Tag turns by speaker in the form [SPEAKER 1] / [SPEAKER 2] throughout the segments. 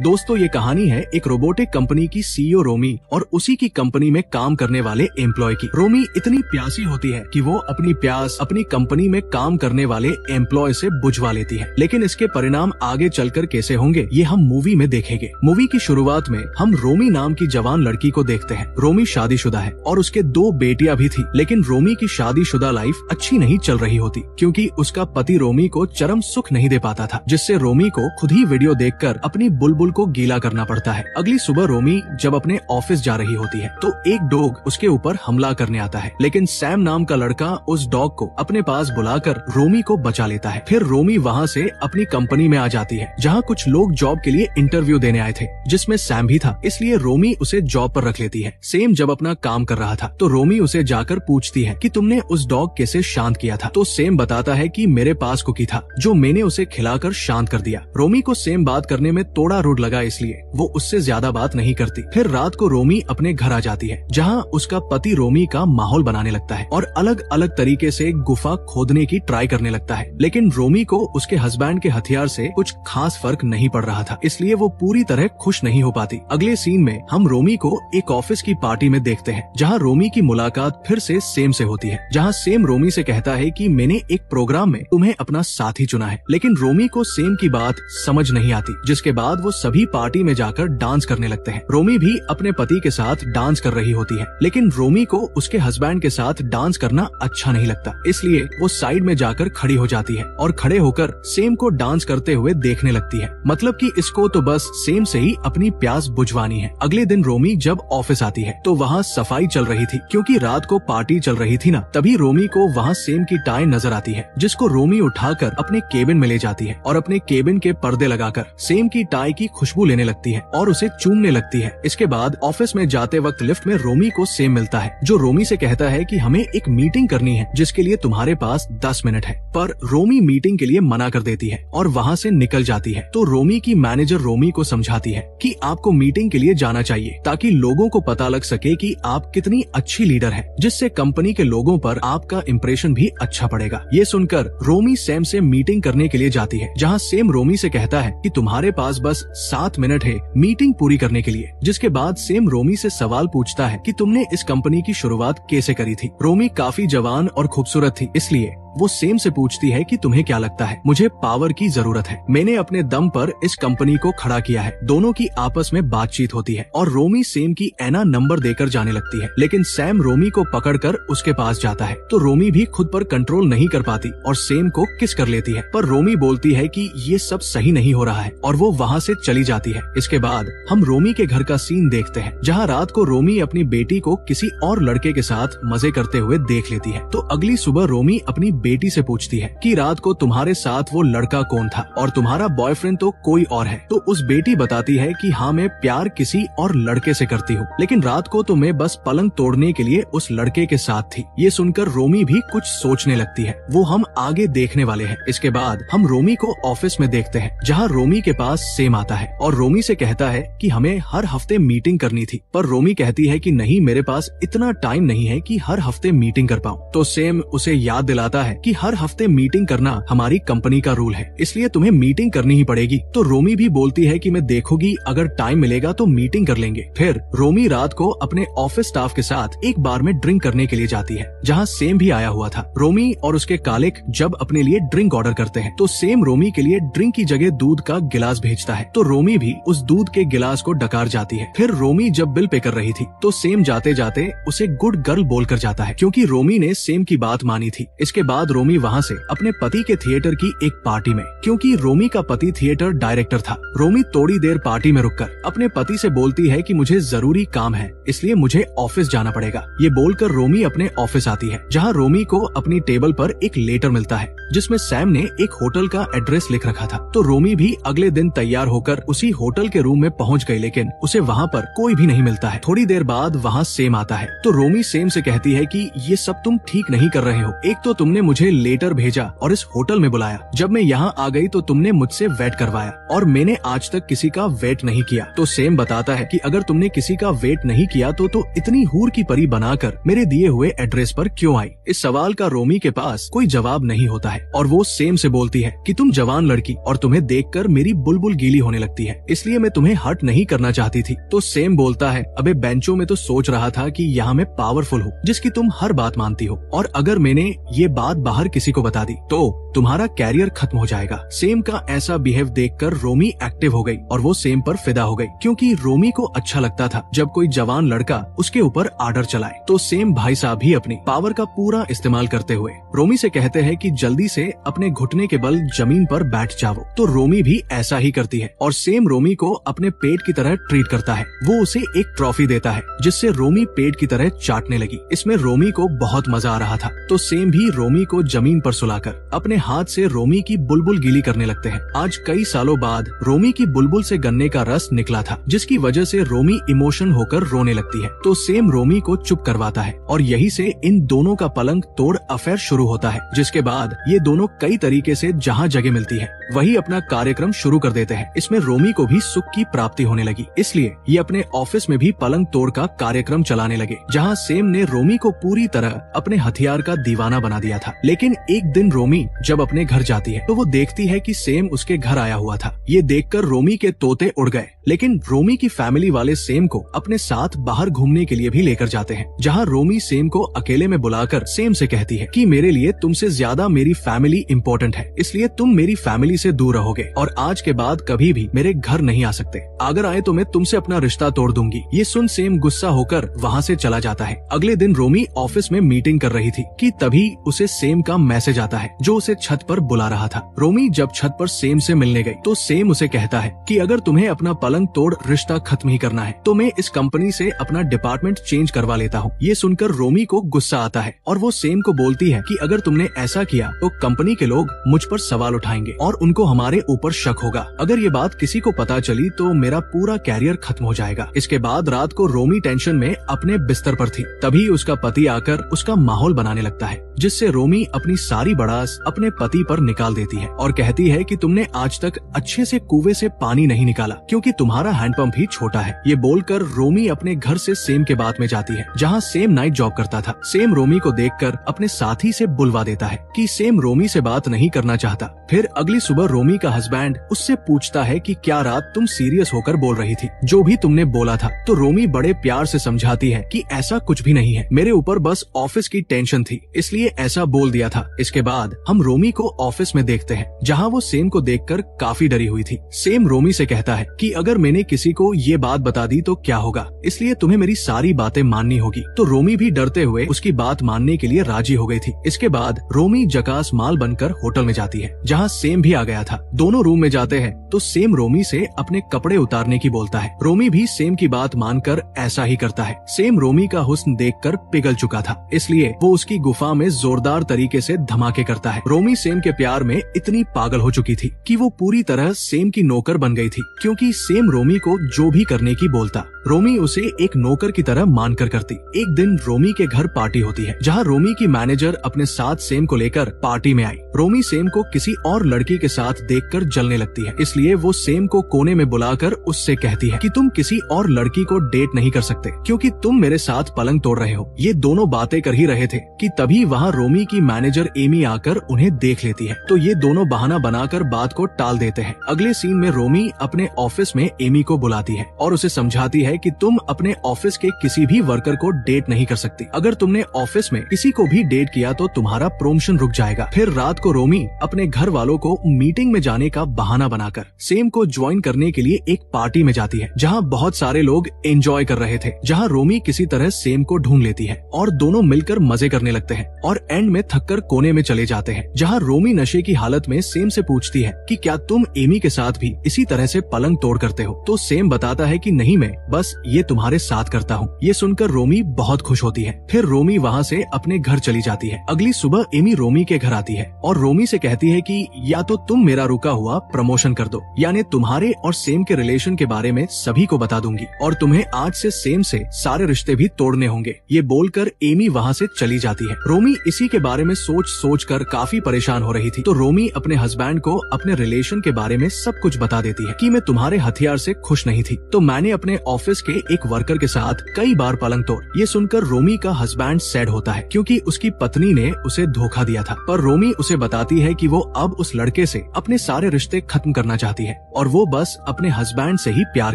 [SPEAKER 1] दोस्तों ये कहानी है एक रोबोटिक कंपनी की सीईओ रोमी और उसी की कंपनी में काम करने वाले एम्प्लॉय की। रोमी इतनी प्यासी होती है कि वो अपनी प्यास अपनी कंपनी में काम करने वाले एम्प्लॉय से बुझवा लेती है, लेकिन इसके परिणाम आगे चलकर कैसे होंगे ये हम मूवी में देखेंगे। मूवी की शुरुआत में हम रोमी नाम की जवान लड़की को देखते हैं। रोमी शादीशुदा है और उसके 2 बेटियां भी थी, लेकिन रोमी की शादीशुदा लाइफ अच्छी नहीं चल रही होती क्योंकि उसका पति रोमी को चरम सुख नहीं दे पाता था, जिससे रोमी को खुद ही वीडियो देखकर अपनी बुलबुल को गीला करना पड़ता है। अगली सुबह रोमी जब अपने ऑफिस जा रही होती है तो एक डॉग उसके ऊपर हमला करने आता है, लेकिन सैम नाम का लड़का उस डॉग को अपने पास बुलाकर रोमी को बचा लेता है। फिर रोमी वहाँ से अपनी कंपनी में आ जाती है जहाँ कुछ लोग जॉब के लिए इंटरव्यू देने आए थे, जिसमें सैम भी था, इसलिए रोमी उसे जॉब पर रख लेती है। सैम जब अपना काम कर रहा था तो रोमी उसे जाकर पूछती है कि तुमने उस डॉग कैसे शांत किया था, तो सैम बताता है कि मेरे पास कुकी था जो मैंने उसे खिलाकर शांत कर दिया। रोमी को सैम बात करने में थोड़ा रूड लगा, इसलिए वो उससे ज्यादा बात नहीं करती। फिर रात को रोमी अपने घर आ जाती है जहाँ उसका पति रोमी का माहौल बनाने लगता है और अलग अलग तरीके से गुफा खोदने की ट्राई करने लगता है, लेकिन रोमी को उसके हस्बैंड के हथियार से कुछ खास फर्क नहीं पड़ रहा था, इसलिए वो पूरी तरह खुश नहीं हो पाती। अगले सीन में हम रोमी को एक ऑफिस की पार्टी में देखते हैं जहाँ रोमी की मुलाकात फिर से सैम से होती है, जहाँ सैम रोमी से कहता है कि मैंने एक प्रोग्राम में तुम्हें अपना साथी चुना है, लेकिन रोमी को सैम की बात समझ नहीं आती, जिसके बाद वो सभी पार्टी में जाकर डांस करने लगते हैं। रोमी भी अपने पति के साथ डांस कर रही होती है, लेकिन रोमी को उसके हस्बैंड के साथ डांस करना अच्छा नहीं लगता, इसलिए वो साइड में जाकर खड़ी हो जाती है और खड़े होकर सैम को डांस करते हुए देखने लगती है। मतलब कि इसको तो बस सैम से ही अपनी प्यास बुझवानी है। अगले दिन रोमी जब ऑफिस आती है तो वहाँ सफाई चल रही थी, क्योंकि रात को पार्टी चल रही थी ना, तभी रोमी को वहाँ सैम की टाई नजर आती है, जिसको रोमी उठाकर अपने केबिन में ले जाती है और अपने केबिन के पर्दे लगाकर सैम की टाई की खुशबू लेने लगती है और उसे चूमने लगती है। इसके बाद ऑफिस में जाते वक्त लिफ्ट में रोमी को सैम मिलता है, जो रोमी से कहता है कि हमें एक मीटिंग करनी है जिसके लिए तुम्हारे पास 10 मिनट है, पर रोमी मीटिंग के लिए मना कर देती है और वहाँ से निकल जाती है। तो रोमी की मैनेजर रोमी को समझाती है कि आपको मीटिंग के लिए जाना चाहिए ताकि लोगों को पता लग सके कि आप कितनी अच्छी लीडर है, जिससे कंपनी के लोगों पर आपका इम्प्रेशन भी अच्छा पड़ेगा। ये सुनकर रोमी सैम से मीटिंग करने के लिए जाती है, जहाँ सैम रोमी से कहता है कि तुम्हारे पास बस 7 मिनट है मीटिंग पूरी करने के लिए। जिसके बाद सैम रोमी से सवाल पूछता है कि तुमने इस कंपनी की शुरुआत कैसे करी थी। रोमी काफी जवान और खूबसूरत थी, इसलिए वो सैम से पूछती है कि तुम्हें क्या लगता है, मुझे पावर की जरूरत है, मैंने अपने दम पर इस कंपनी को खड़ा किया है। दोनों की आपस में बातचीत होती है और रोमी सैम की एना नंबर देकर जाने लगती है, लेकिन सैम रोमी को पकड़कर उसके पास जाता है तो रोमी भी खुद पर कंट्रोल नहीं कर पाती और सैम को किस कर लेती है, पर रोमी बोलती है कि ये सब सही नहीं हो रहा है और वो वहाँ से चली जाती है। इसके बाद हम रोमी के घर का सीन देखते हैं, जहाँ रात को रोमी अपनी बेटी को किसी और लड़के के साथ मजे करते हुए देख लेती है। तो अगली सुबह रोमी अपनी बेटी से पूछती है कि रात को तुम्हारे साथ वो लड़का कौन था और तुम्हारा बॉयफ्रेंड तो कोई और है। तो उस बेटी बताती है कि हाँ, मैं प्यार किसी और लड़के से करती हूँ, लेकिन रात को तो मैं बस पलंग तोड़ने के लिए उस लड़के के साथ थी। ये सुनकर रोमी भी कुछ सोचने लगती है, वो हम आगे देखने वाले हैं। इसके बाद हम रोमी को ऑफिस में देखते हैं, जहाँ रोमी के पास सैम आता है और रोमी से कहता है कि हमें हर हफ्ते मीटिंग करनी थी, पर रोमी कहती है कि नहीं, मेरे पास इतना टाइम नहीं है कि हर हफ्ते मीटिंग कर पाऊँ। तो सैम उसे याद दिलाता है कि हर हफ्ते मीटिंग करना हमारी कंपनी का रूल है, इसलिए तुम्हें मीटिंग करनी ही पड़ेगी। तो रोमी भी बोलती है कि मैं देखूंगी, अगर टाइम मिलेगा तो मीटिंग कर लेंगे। फिर रोमी रात को अपने ऑफिस स्टाफ के साथ एक बार में ड्रिंक करने के लिए जाती है, जहाँ सैम भी आया हुआ था। रोमी और उसके कालिक जब अपने लिए ड्रिंक ऑर्डर करते हैं तो सैम रोमी के लिए ड्रिंक की जगह दूध का गिलास भेजता है, तो रोमी भी उस दूध के गिलास को डकार जाती है। फिर रोमी जब बिल पे कर रही थी तो सैम जाते जाते उसे गुड गर्ल बोलकर जाता है, क्योंकि रोमी ने सैम की बात मानी थी। इसके बाद रोमी वहाँ से अपने पति के थिएटर की एक पार्टी में, क्योंकि रोमी का पति थिएटर डायरेक्टर था, रोमी थोड़ी देर पार्टी में रुककर अपने पति से बोलती है कि मुझे जरूरी काम है, इसलिए मुझे ऑफिस जाना पड़ेगा। ये बोलकर रोमी अपने ऑफिस आती है, जहाँ रोमी को अपनी टेबल पर एक लेटर मिलता है जिसमें सैम ने एक होटल का एड्रेस लिख रखा था। तो रोमी भी अगले दिन तैयार होकर उसी होटल के रूम में पहुँच गई, लेकिन उसे वहाँ पर कोई भी नहीं मिलता है। थोड़ी देर बाद वहाँ सैम आता है तो रोमी सैम से कहती है कि ये सब तुम ठीक नहीं कर रहे हो, एक तो तुमने मुझे लेटर भेजा और इस होटल में बुलाया। जब मैं यहाँ आ गई तो तुमने मुझसे वेट करवाया और मैंने आज तक किसी का वेट नहीं किया। तो सेम बताता है कि अगर तुमने किसी का वेट नहीं किया तो इतनी हूर की परी बनाकर मेरे दिए हुए एड्रेस पर क्यों आई। इस सवाल का रोमी के पास कोई जवाब नहीं होता है और वो सेम से बोलती है कि तुम जवान लड़की और तुम्हें देखकर मेरी बुलबुल गीली होने लगती है, इसलिए मैं तुम्हें हर्ट नहीं करना चाहती थी। तो सेम बोलता है, अबे बेंचो में तो सोच रहा था कि यहाँ मैं पावरफुल हूँ जिसकी तुम हर बात मानती हो, और अगर मैंने ये बात बाहर किसी को बता दी तो तुम्हारा कैरियर खत्म हो जाएगा। सेम का ऐसा बिहेव देखकर रोमी एक्टिव हो गई और वो सेम पर फिदा हो गई, क्योंकि रोमी को अच्छा लगता था जब कोई जवान लड़का उसके ऊपर आर्डर चलाए। तो सेम भाई साहब भी अपनी पावर का पूरा इस्तेमाल करते हुए रोमी से कहते हैं कि जल्दी से अपने घुटने के बल जमीन पर बैठ जाओ। तो रोमी भी ऐसा ही करती है और सेम रोमी को अपने पेट की तरह ट्रीट करता है। वो उसे एक ट्रॉफी देता है जिससे रोमी पेट की तरह चाटने लगी। इसमें रोमी को बहुत मजा आ रहा था। तो सेम भी रोमी को जमीन पर सुलाकर अपने हाथ से रोमी की बुलबुल गीली करने लगते हैं। आज कई सालों बाद रोमी की बुलबुल से गन्ने का रस निकला था, जिसकी वजह से रोमी इमोशन होकर रोने लगती है। तो सेम रोमी को चुप करवाता है और यही से इन दोनों का पलंग तोड़ अफेयर शुरू होता है, जिसके बाद ये दोनों कई तरीके से जहाँ जगह मिलती है वही अपना कार्यक्रम शुरू कर देते हैं। इसमें रोमी को भी सुख की प्राप्ति होने लगी, इसलिए ये अपने ऑफिस में भी पलंग तोड़ का कार्यक्रम चलाने लगे, जहाँ सेम ने रोमी को पूरी तरह अपने हथियार का दीवाना बना दिया था। लेकिन एक दिन रोमी जब अपने घर जाती है तो वो देखती है कि सेम उसके घर आया हुआ था। ये देखकर रोमी के तोते उड़ गए, लेकिन रोमी की फैमिली वाले सेम को अपने साथ बाहर घूमने के लिए भी लेकर जाते हैं, जहाँ रोमी सेम को अकेले में बुलाकर सेम से कहती है कि मेरे लिए तुमसे ज्यादा मेरी फैमिली इम्पोर्टेंट है, इसलिए तुम मेरी फैमिली से दूर रहोगे और आज के बाद कभी भी मेरे घर नहीं आ सकते। अगर आए तो मैं तुमसे अपना रिश्ता तोड़ दूंगी। ये सुन सेम गुस्सा होकर वहाँ से चला जाता है। अगले दिन रोमी ऑफिस में मीटिंग कर रही थी कि तभी उसे सेम का मैसेज आता है जो उसे छत पर बुला रहा था। रोमी जब छत पर सेम से मिलने गई तो सेम उसे कहता है कि अगर तुम्हें अपना पलंग तोड़ रिश्ता खत्म ही करना है तो मैं इस कंपनी से अपना डिपार्टमेंट चेंज करवा लेता हूँ। ये सुनकर रोमी को गुस्सा आता है और वो सेम को बोलती है कि अगर तुमने ऐसा किया तो कंपनी के लोग मुझ पर सवाल उठाएंगे और उनको हमारे ऊपर शक होगा। अगर ये बात किसी को पता चली तो मेरा पूरा कैरियर खत्म हो जाएगा। इसके बाद रात को रोमी टेंशन में अपने बिस्तर पर थी, तभी उसका पति आकर उसका माहौल बनाने लगता है, जिससे रोमी अपनी सारी बड़ास अपने पति पर निकाल देती है और कहती है कि तुमने आज तक अच्छे से कुएं से पानी नहीं निकाला क्योंकि तुम्हारा हैंडपंप ही छोटा है। ये बोलकर रोमी अपने घर से सेम के बात में जाती है, जहाँ सेम नाइट जॉब करता था। सेम रोमी को देखकर अपने साथी से बुलवा देता है कि सेम रोमी से बात नहीं करना चाहता। फिर अगली सुबह रोमी का हस्बैंड उससे पूछता है कि क्या रात तुम सीरियस होकर बोल रही थी, जो भी तुमने बोला था। तो रोमी बड़े प्यार से समझाती है कि ऐसा कुछ भी नहीं है, मेरे ऊपर बस ऑफिस की टेंशन थी इसलिए ऐसा बोल दिया था। इसके बाद हम रोमी को ऑफिस में देखते हैं, जहाँ वो सेम को देखकर काफी डरी हुई थी। सेम रोमी से कहता है कि अगर मैंने किसी को ये बात बता दी तो क्या होगा, इसलिए तुम्हें मेरी सारी बातें माननी होगी। तो रोमी भी डरते हुए उसकी बात मानने के लिए राजी हो गई थी। इसके बाद रोमी जकास माल बनकर होटल में जाती है, जहाँ सेम भी आ गया था। दोनों रूम में जाते हैं तो सेम रोमी से अपने कपड़े उतारने की बोलता है। रोमी भी सेम की बात मानकर ऐसा ही करता है। सेम रोमी का हुस्न देखकर पिघल चुका था, इसलिए वो उसकी गुफा में जोरदार तरीके से धमाके करता है। रोमी सेम के प्यार में इतनी पागल हो चुकी थी कि वो पूरी तरह सेम की नौकर बन गई थी, क्योंकि सेम रोमी को जो भी करने की बोलता रोमी उसे एक नौकर की तरह मानकर करती। एक दिन रोमी के घर पार्टी होती है, जहाँ रोमी की मैनेजर अपने साथ सेम को लेकर पार्टी में आई। रोमी सेम को किसी और लड़की के साथ देखकर जलने लगती है, इसलिए वो सेम को कोने में बुलाकर उससे कहती है कि तुम किसी और लड़की को डेट नहीं कर सकते क्योंकि तुम मेरे साथ पलंग तोड़ रहे हो। ये दोनों बातें कर ही रहे थे कि तभी वहाँ रोमी की मैनेजर एमी आकर उन्हें देख लेती है। तो ये दोनों बहाना बनाकर बात को टाल देते हैं। अगले सीन में रोमी अपने ऑफिस में एमी को बुलाती है और उसे समझाती है कि तुम अपने ऑफिस के किसी भी वर्कर को डेट नहीं कर सकती। अगर तुमने ऑफिस में किसी को भी डेट किया तो तुम्हारा प्रमोशन रुक जाएगा। फिर रात को रोमी अपने घर वालों को मीटिंग में जाने का बहाना बनाकर सेम को ज्वाइन करने के लिए एक पार्टी में जाती है, जहाँ बहुत सारे लोग एंजॉय कर रहे थे, जहाँ रोमी किसी तरह सेम को ढूंढ लेती है और दोनों मिलकर मजे करने लगते हैं और एंड में थककर कोने में चले जाते हैं, जहाँ रोमी नशे की हालत में सेम से पूछती है कि क्या तुम एमी के साथ भी इसी तरह से पलंग तोड़ करते हो। तो सेम बताता है कि नहीं, मैं बस ये तुम्हारे साथ करता हूँ। ये सुनकर रोमी बहुत खुश होती है। फिर रोमी वहाँ से अपने घर चली जाती है। अगली सुबह एमी रोमी के घर आती है और रोमी से कहती है कि या तो तुम मेरा रुका हुआ प्रमोशन कर दो, यानी तुम्हारे और सेम के रिलेशन के बारे में सभी को बता दूंगी और तुम्हें आज से सेम से सारे रिश्ते भी तोड़ने होंगे। ये बोलकर एमी वहाँ से चली जाती है। रोमी इसी के बारे बारे में सोच सोच कर काफी परेशान हो रही थी। तो रोमी अपने हस्बैंड को अपने रिलेशन के बारे में सब कुछ बता देती है कि मैं तुम्हारे हथियार से खुश नहीं थी, तो मैंने अपने ऑफिस के एक वर्कर के साथ कई बार पलंग तोड़। ये सुनकर रोमी का हस्बैंड सैड होता है क्योंकि उसकी पत्नी ने उसे धोखा दिया था, पर रोमी उसे बताती है कि वो अब उस लड़के से अपने सारे रिश्ते खत्म करना चाहती है और वो बस अपने हस्बैंड से ही प्यार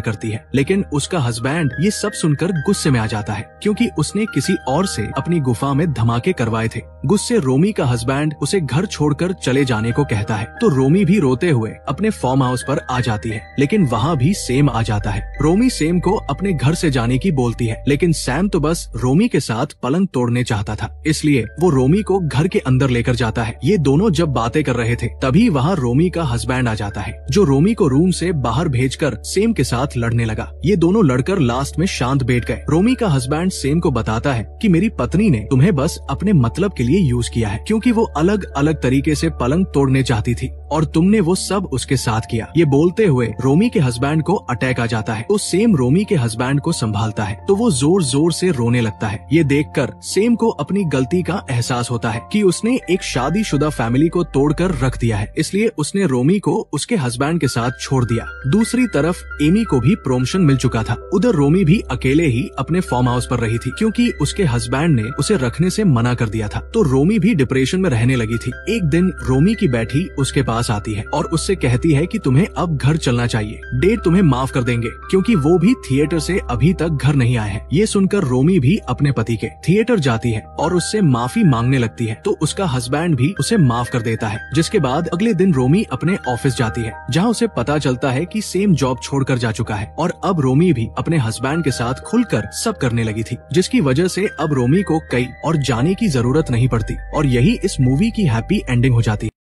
[SPEAKER 1] करती है। लेकिन उसका हस्बैंड ये सब सुनकर गुस्से में आ जाता है क्योंकि उसने किसी और से अपनी गुफा में धमाके करवाए थे। गुस्से रोमी का हस्बैंड उसे घर छोड़कर चले जाने को कहता है, तो रोमी भी रोते हुए अपने फार्म हाउस पर आ जाती है, लेकिन वहाँ भी सैम आ जाता है। रोमी सैम को अपने घर से जाने की बोलती है, लेकिन सैम तो बस रोमी के साथ पलंग तोड़ने चाहता था, इसलिए वो रोमी को घर के अंदर लेकर जाता है। ये दोनों जब बातें कर रहे थे तभी वहाँ रोमी का हस्बैंड आ जाता है, जो रोमी को रूम से बाहर भेजकर सैम के साथ लड़ने लगा। ये दोनों लड़कर लास्ट में शांत बैठ गए। रोमी का हस्बैंड सैम को बताता है कि मेरी पत्नी ने तुम्हें बस अपने मतलब के लिए यूज किया है, क्योंकि वो अलग अलग तरीके से पलंग तोड़ने चाहती थी और तुमने वो सब उसके साथ किया। ये बोलते हुए रोमी के हस्बैंड को अटैक आ जाता है, तो सैम रोमी के हस्बैंड को संभालता है, तो वो जोर जोर से रोने लगता है। ये देखकर सैम को अपनी गलती का एहसास होता है कि उसने एक शादीशुदा फैमिली को तोड़कर रख दिया है, इसलिए उसने रोमी को उसके हस्बैंड के साथ छोड़ दिया। दूसरी तरफ एमी को भी प्रमोशन मिल चुका था। उधर रोमी भी अकेले ही अपने फार्म हाउस पर रही थी क्योंकि उसके हस्बैंड ने उसे रखने से मना कर दिया था, तो रोमी भी डिप्रेशन में रहने लगी थी। एक दिन रोमी की बैठी उसके पास आती है और उससे कहती है कि तुम्हें अब घर चलना चाहिए, डेड तुम्हें माफ कर देंगे क्योंकि वो भी थिएटर से अभी तक घर नहीं आए हैं। ये सुनकर रोमी भी अपने पति के थिएटर जाती है और उससे माफी मांगने लगती है, तो उसका हस्बैंड भी उसे माफ कर देता है। जिसके बाद अगले दिन रोमी अपने ऑफिस जाती है, जहाँ उसे पता चलता है कि सैम जॉब छोड़कर जा चुका है और अब रोमी भी अपने हस्बैंड के साथ खुलकर सब करने लगी थी, जिसकी वजह से अब रोमी को कहीं और जाने की जरूरत नहीं पड़ती और यही इस मूवी की हैप्पी एंडिंग हो जाती है।